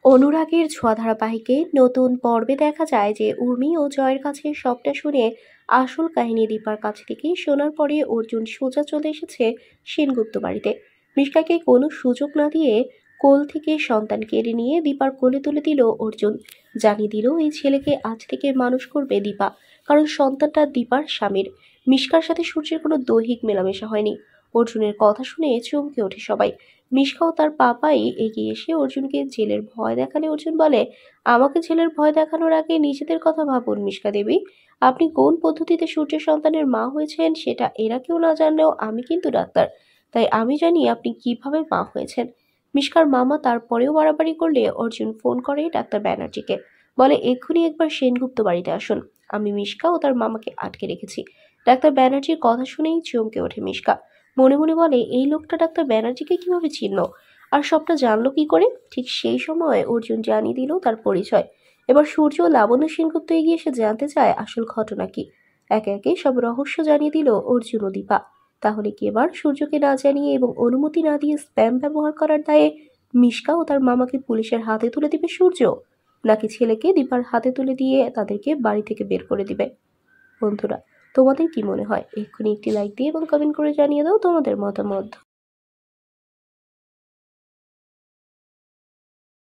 অনুরাগের ছোঁয়া ধারাবাহিকে নতুন পর্বে দেখা যায় যে উর্মি ও জয়ের কাছে সবটা শুনে আসল কাহিনী দীপার কাছ থেকে শোনার পরে অর্জুন সোজা চলে এসেছে সেনগুপ্ত বাড়িতে। মিশকাকে কোনো সুযোগ না দিয়ে কোল থেকে সন্তান কেড়ে নিয়ে দীপার কোলে তুলে দিল অর্জুন। জানিয়ে দিল এই ছেলেকে আজ থেকে মানুষ করবে দীপা, কারণ সন্তানটা দীপার স্বামীর। মিশকার সাথে সূর্যের কোনো দৈহিক মেলামেশা হয়নি। অর্জুনের কথা শুনে চমকে ওঠে সবাই। মিশকা ও তার পাপাই এগিয়ে এসে অর্জুনকে জেলের ভয় দেখালে অর্জুন বলে, আমাকে জেলের ভয় দেখানোর আগে নিজেদের কথা ভাবুন মিশকা দেবী। আপনি কোন পদ্ধতিতে সূর্যের সন্তানের মা হয়েছেন সেটা এরা কেউ না জানলেও আমি কিন্তু ডাক্তার, তাই আমি জানি আপনি কিভাবে মা হয়েছেন। মিশকার মামা তারপরেও বাড়াবাড়ি করলে অর্জুন ফোন করে ডাক্তার ব্যানার্জিকে, বলে এক্ষুনি একবার সেনগুপ্ত বাড়িতে আসুন, আমি মিশকা ও তার মামাকে আটকে রেখেছি। ডাক্তার ব্যানার্জির কথা শুনেই চমকে ওঠে মিশকা। মনে মনে বলে, এই লোকটা ডাক্তার ব্যানার্জিকে কিভাবে চিনল আর সবটা জানলো কি করে। ঠিক সেই সময় অর্জুন জানিয়ে দিল তার পরিচয়। এবার সূর্য ও লাবণ্য সেনগুপ্ত এগিয়ে এসে জানতে চায় আসল ঘটনা কি। একে একে সব রহস্য জানিয়ে দিল অর্জুন ও দীপা। তাহলে কি এবার সূর্যকে না জানিয়ে এবং অনুমতি না দিয়ে স্প্যাম ব্যবহার করার দায়ে মিশকা ও তার মামাকে পুলিশের হাতে তুলে দিবে সূর্য, নাকি ছেলেকে দীপার হাতে তুলে দিয়ে তাদেরকে বাড়ি থেকে বের করে দিবে? বন্ধুরা, তোমাদের কি মনে হয়? এক্ষুনি একটি লাইক দিয়ে এবং কমেন্ট করে জানিয়ে দাও তোমাদের মতামত।